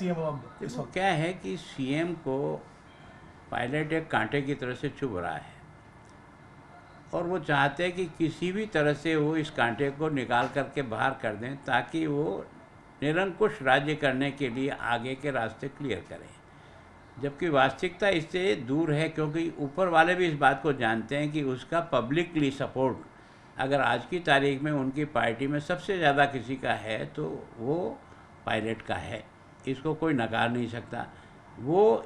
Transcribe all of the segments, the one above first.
CM अब इस देखो वक्त। क्या है कि सीएम को पायलट एक कांटे की तरह से चुभ रहा है और वो चाहते हैं कि किसी भी तरह से वो इस कांटे को निकाल करके बाहर कर दें ताकि वो निरंकुश राज्य करने के लिए आगे के रास्ते क्लियर करें। जबकि वास्तविकता इससे दूर है, क्योंकि ऊपर वाले भी इस बात को जानते हैं कि उसका पब्लिकली सपोर्ट अगर आज की तारीख में उनकी पार्टी में सबसे ज़्यादा किसी का है तो वो पायलट का है। इसको कोई नकार नहीं सकता। वो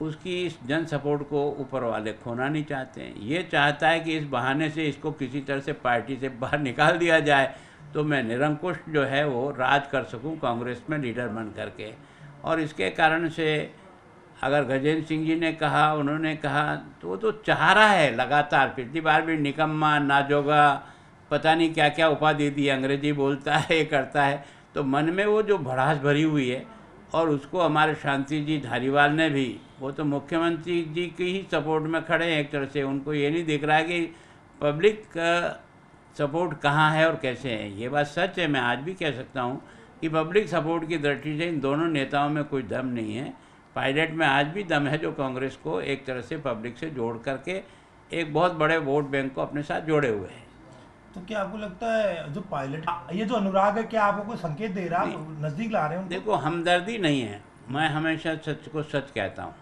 उसकी इस जन सपोर्ट को ऊपर वाले खोना नहीं चाहते हैं। ये चाहता है कि इस बहाने से इसको किसी तरह से पार्टी से बाहर निकाल दिया जाए तो मैं निरंकुश जो है वो राज कर सकूं कांग्रेस में लीडर बन करके। और इसके कारण से अगर गजेंद्र सिंह जी ने कहा, उन्होंने कहा, तो वो तो चाह रहा है लगातार। पिछली बार भी निकम्मा, नाजोगा, पता नहीं क्या क्या उपाधि दी, अंग्रेजी बोलता है, ये करता है। तो मन में वो जो भड़ास भरी हुई है, और उसको हमारे शांति जी धारीवाल ने भी, वो तो मुख्यमंत्री जी की ही सपोर्ट में खड़े हैं एक तरह से। उनको ये नहीं दिख रहा है कि पब्लिक का सपोर्ट कहाँ है और कैसे है। ये बात सच है, मैं आज भी कह सकता हूँ कि पब्लिक सपोर्ट की दृष्टि से इन दोनों नेताओं में कोई दम नहीं है। पायलट में आज भी दम है, जो कांग्रेस को एक तरह से पब्लिक से जोड़ करके एक बहुत बड़े वोट बैंक को अपने साथ जोड़े हुए हैं। तो क्या आपको लगता है जो पायलट ये जो अनुराग है, क्या आपको कोई संकेत दे रहा है, नहीं, आप नजदीक ला रहे हैं उनको? देखो, हमदर्दी नहीं है। मैं हमेशा सच को सच कहता हूँ।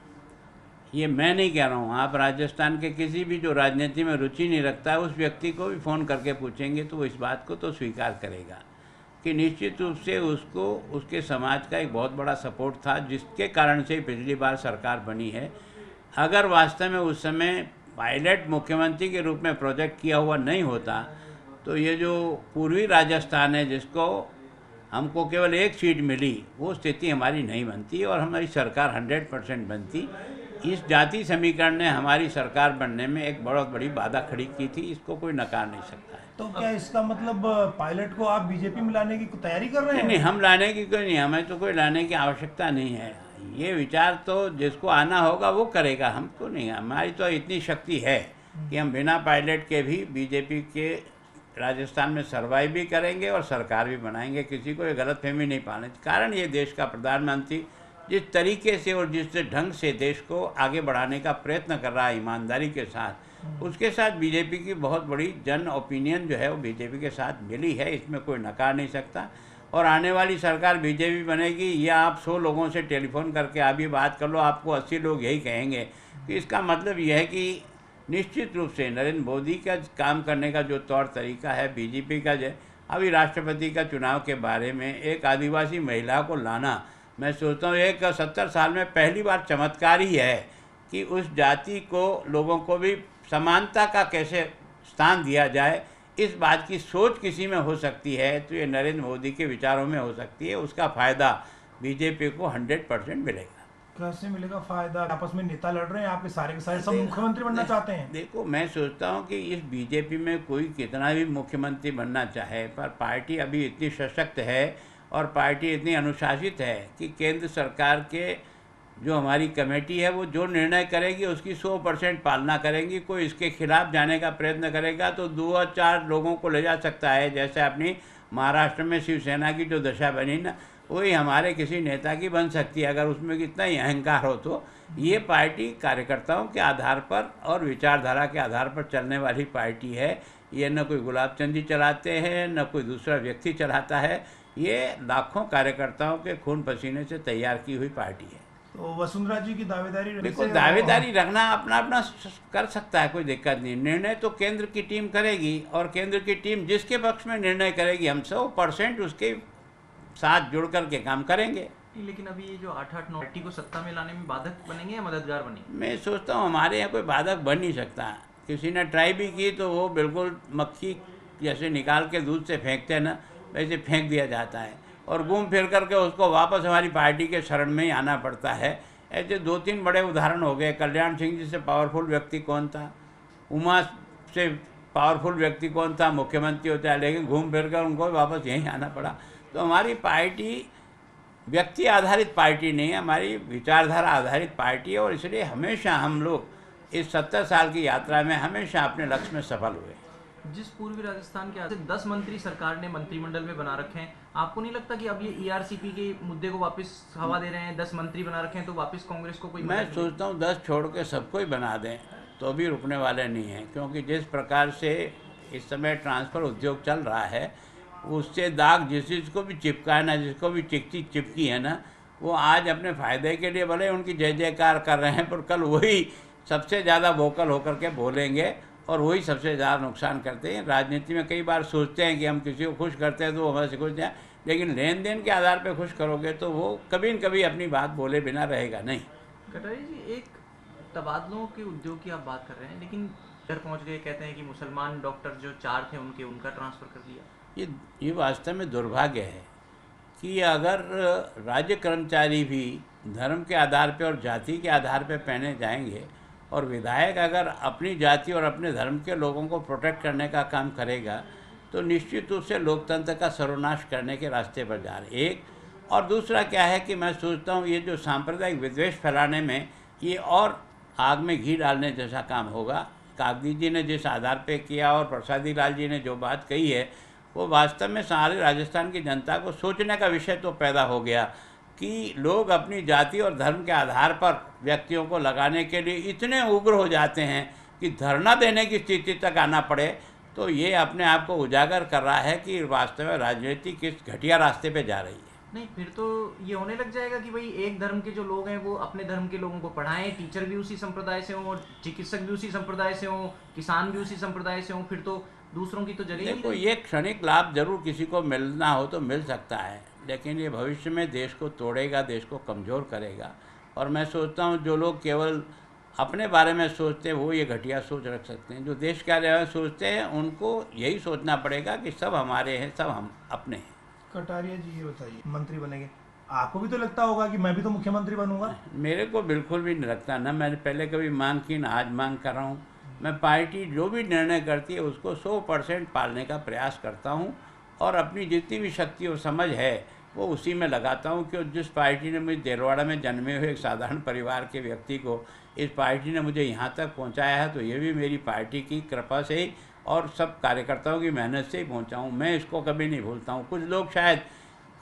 ये मैं नहीं कह रहा हूँ, आप राजस्थान के किसी भी जो राजनीति में रुचि नहीं रखता है उस व्यक्ति को भी फ़ोन करके पूछेंगे तो वो इस बात को तो स्वीकार करेगा कि निश्चित रूप से उसको उसके समाज का एक बहुत बड़ा सपोर्ट था, जिसके कारण से पिछली बार सरकार बनी है। अगर वास्तव में उस समय पायलट मुख्यमंत्री के रूप में प्रोजेक्ट किया हुआ नहीं होता तो ये जो पूर्वी राजस्थान है, जिसको हमको केवल एक सीट मिली, वो स्थिति हमारी नहीं बनती और हमारी सरकार 100% बनती। इस जाति समीकरण ने हमारी सरकार बनने में एक बहुत बड़ी बाधा खड़ी की थी, इसको कोई नकार नहीं सकता है। तो क्या इसका मतलब पायलट को आप बीजेपी में लाने की तैयारी कर रहे नहीं नहीं, हैं? हम लाने की कोई नहीं, हमें तो कोई लाने की आवश्यकता नहीं है। ये विचार तो जिसको आना होगा वो करेगा, हमको नहीं। हमारी तो इतनी शक्ति है कि हम बिना पायलट के भी बीजेपी के राजस्थान में सर्वाइव भी करेंगे और सरकार भी बनाएंगे। किसी को ये गलतफहमी नहीं पाने। कारण ये देश का प्रधानमंत्री जिस तरीके से और जिस ढंग से देश को आगे बढ़ाने का प्रयत्न कर रहा है ईमानदारी के साथ, उसके साथ बीजेपी की बहुत बड़ी जन ओपिनियन जो है वो बीजेपी के साथ मिली है, इसमें कोई नकार नहीं सकता। और आने वाली सरकार बीजेपी बनेगी, या आप 100 लोगों से टेलीफोन करके अभी बात कर लो, आपको 80 लोग यही कहेंगे कि इसका मतलब यह है कि निश्चित रूप से नरेंद्र मोदी का काम करने का जो तौर तरीका है, बीजेपी का जो अभी राष्ट्रपति का चुनाव के बारे में एक आदिवासी महिला को लाना, मैं सोचता हूँ एक 70 साल में पहली बार चमत्कार ही है कि उस जाति को, लोगों को भी समानता का कैसे स्थान दिया जाए। इस बात की सोच किसी में हो सकती है तो ये नरेंद्र मोदी के विचारों में हो सकती है। उसका फ़ायदा बीजेपी को 100% मिलेगा। कैसे मिलेगा फायदा? आपस में नेता लड़ रहे हैं, आपके सारे के सारे सब दे- मुख्यमंत्री बनना चाहते हैं। देखो, मैं सोचता हूँ कि इस बीजेपी में कोई कितना भी मुख्यमंत्री बनना चाहे, पर पार्टी अभी इतनी सशक्त है और पार्टी इतनी अनुशासित है कि केंद्र सरकार के जो हमारी कमेटी है वो जो निर्णय करेगी उसकी 100% पालना करेंगी। कोई इसके खिलाफ जाने का प्रयत्न करेगा तो 2 और 4 लोगों को ले जा सकता है। जैसे अपनी महाराष्ट्र में शिवसेना की जो दशा बनी ना, वही हमारे किसी नेता की बन सकती है अगर उसमें कितना ही अहंकार हो तो। ये पार्टी कार्यकर्ताओं के आधार पर और विचारधारा के आधार पर चलने वाली पार्टी है। ये न कोई गुलाब चंद जी चलाते हैं, न कोई दूसरा व्यक्ति चलाता है। ये लाखों कार्यकर्ताओं के खून पसीने से तैयार की हुई पार्टी है। तो वसुंधरा जी की दावेदारी देखो, से दावेदारी रखना अपना अपना कर सकता है, कोई दिक्कत नहीं। निर्णय तो केंद्र की टीम करेगी और केंद्र की टीम जिसके पक्ष में निर्णय करेगी, हम 100% उसके साथ जुड़ कर के काम करेंगे। लेकिन अभी ये जो 8-8 पार्टी को सत्ता में लाने में बाधक बनेंगे या मददगार बनेंगे? मैं सोचता हूँ हमारे यहाँ कोई बाधक बन नहीं सकता। किसी ने ट्राई भी की तो वो बिल्कुल मक्खी जैसे निकाल के दूध से फेंकते हैं ना, वैसे फेंक दिया जाता है और घूम फिर करके उसको वापस हमारी पार्टी के शरण में ही आना पड़ता है। ऐसे 2-3 बड़े उदाहरण हो गए। कल्याण सिंह जी से पावरफुल व्यक्ति कौन था, उमा से पावरफुल व्यक्ति कौन था, मुख्यमंत्री होता है, लेकिन घूम फिर कर उनको वापस यहीं आना पड़ा। तो हमारी पार्टी व्यक्ति आधारित पार्टी नहीं है, हमारी विचारधारा आधारित पार्टी है। और इसलिए हमेशा हम लोग इस 70 साल की यात्रा में हमेशा अपने लक्ष्य में सफल हुए। जिस पूर्वी राजस्थान के आज 10 मंत्री सरकार ने मंत्रिमंडल में बना रखे हैं, आपको नहीं लगता कि अब ये ईआरसीपी के मुद्दे को वापस हवा दे रहे हैं? 10 मंत्री बना रखे हैं तो वापस कांग्रेस को कोई मैं मदद नहीं? सोचता हूँ 10 छोड़ के सबको ही बना दें तो भी रुकने वाले नहीं हैं, क्योंकि जिस प्रकार से इस समय ट्रांसफ़र उद्योग चल रहा है उससे दाग जिसको भी चिपका है ना, जिसको भी चिट्ठी चिपकी है ना, वो आज अपने फ़ायदे के लिए भले उनकी जय जयकार कर रहे हैं, पर कल वही सबसे ज़्यादा वोकल होकर के बोलेंगे और वही सबसे ज़्यादा नुकसान करते हैं। राजनीति में कई बार सोचते हैं कि हम किसी को खुश करते हैं तो वो हमारे से खुश जाए, लेकिन लेन देन के आधार पर खुश करोगे तो वो कभी न कभी अपनी बात बोले बिना रहेगा नहीं। कटारिया जी, एक तबादलों के उद्योग की आप बात कर रहे हैं, लेकिन घर पहुंच गए, कहते हैं कि मुसलमान डॉक्टर जो 4 थे उनका ट्रांसफ़र कर दिया। ये वास्तव में दुर्भाग्य है कि अगर राज्य कर्मचारी भी धर्म के आधार पर और जाति के आधार पर पहने जाएंगे और विधायक अगर अपनी जाति और अपने धर्म के लोगों को प्रोटेक्ट करने का काम करेगा तो निश्चित रूप से लोकतंत्र का सर्वनाश करने के रास्ते पर जा रहे। एक और दूसरा क्या है कि मैं सोचता हूँ ये जो सांप्रदायिक विद्वेष फैलाने में ये और आग में घी डालने जैसा काम होगा। कागदी जी ने जिस आधार पे किया और प्रसादी लाल जी ने जो बात कही है वो वास्तव में सारे राजस्थान की जनता को सोचने का विषय तो पैदा हो गया कि लोग अपनी जाति और धर्म के आधार पर व्यक्तियों को लगाने के लिए इतने उग्र हो जाते हैं कि धरना देने की स्थिति तक आना पड़े। तो ये अपने आप को उजागर कर रहा है कि वास्तव में राजनीति किस घटिया रास्ते पे जा रही है। नहीं, फिर तो ये होने लग जाएगा कि भाई एक धर्म के जो लोग हैं वो अपने धर्म के लोगों को पढ़ाएं, टीचर भी उसी संप्रदाय से हों, चिकित्सक भी उसी संप्रदाय से हों, किसान भी उसी संप्रदाय से हों, फिर तो दूसरों की तो जगह ही नहीं देखो, रही। ये क्षणिक लाभ जरूर किसी को मिलना हो तो मिल सकता है, लेकिन ये भविष्य में देश को तोड़ेगा, देश को कमज़ोर करेगा। और मैं सोचता हूँ जो लोग केवल अपने बारे में सोचते हैं वो ये घटिया सोच रख सकते हैं। जो देश के बारे में सोचते हैं उनको यही सोचना पड़ेगा कि सब हमारे हैं, सब हम अपने हैं। कटारिया जी ये बताइए, मंत्री बनेंगे, आपको भी तो लगता होगा कि मैं भी तो मुख्यमंत्री बनूंगा? मेरे को बिल्कुल भी नहीं लगता, ना मैंने पहले कभी मांग की ना आज मांग कर रहा हूँ। मैं पार्टी जो भी निर्णय करती है उसको 100% पालने का प्रयास करता हूँ और अपनी जितनी भी शक्ति और समझ है वो उसी में लगाता हूँ। कि जिस पार्टी ने मुझे देलवाड़ा में जन्मे हुए एक साधारण परिवार के व्यक्ति को इस पार्टी ने मुझे यहाँ तक पहुँचाया है तो ये भी मेरी पार्टी की कृपा से ही और सब कार्यकर्ताओं की मेहनत से ही पहुँचा हूँ। मैं इसको कभी नहीं भूलता हूँ। कुछ लोग शायद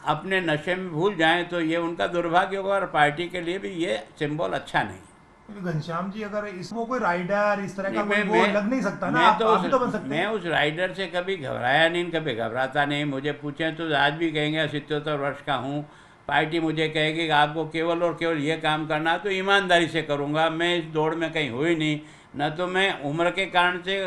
अपने नशे में भूल जाएं तो ये उनका दुर्भाग्य होगा और पार्टी के लिए भी ये सिंबल अच्छा नहीं। घनश्याम जी, अगर इसको कोई राइडर इस तरह का नहीं, कोई वो लग नहीं सकता ना, आप भी तो बन सकते मैं हैं। उस राइडर से कभी घबराया नहीं, कभी घबराता नहीं। मुझे पूछें तो आज भी कहेंगे 77 वर्ष का हूँ, पार्टी मुझे कहेगी कि आपको केवल और केवल ये काम करना है तो ईमानदारी से करूँगा। मैं इस दौड़ में कहीं हुई नहीं, न तो मैं उम्र के कारण से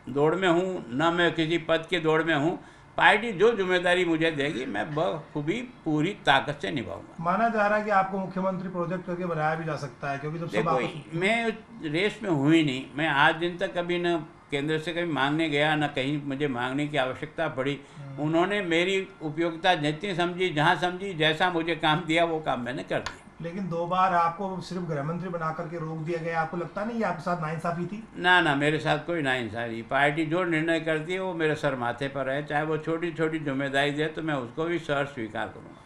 दौड़ में हूँ, न मैं किसी पद की दौड़ में हूँ। पार्टी जो जिम्मेदारी मुझे देगी मैं बखूबी पूरी ताकत से निभाऊंगा। माना जा रहा है कि आपको मुख्यमंत्री प्रोजेक्ट करके बनाया भी जा सकता है, क्योंकि जब सब देखो, आपस मैं रेस में हुई नहीं। मैं आज दिन तक कभी न केंद्र से कभी मांगने गया, न कहीं मुझे मांगने की आवश्यकता पड़ी। उन्होंने मेरी उपयोगिता जितनी समझी, जहाँ समझी, जैसा मुझे काम दिया वो काम मैंने कर दिया। लेकिन 2 बार आपको सिर्फ गृह मंत्री बना करके रोक दिया गया, आपको लगता नहीं ये आपके साथ नाइंसाफी थी? ना, मेरे साथ कोई नाइंसाफी। पार्टी जो निर्णय करती है वो मेरे सर माथे पर है, चाहे वो छोटी छोटी जिम्मेदारी दे तो मैं उसको भी सर स्वीकार करूँगा।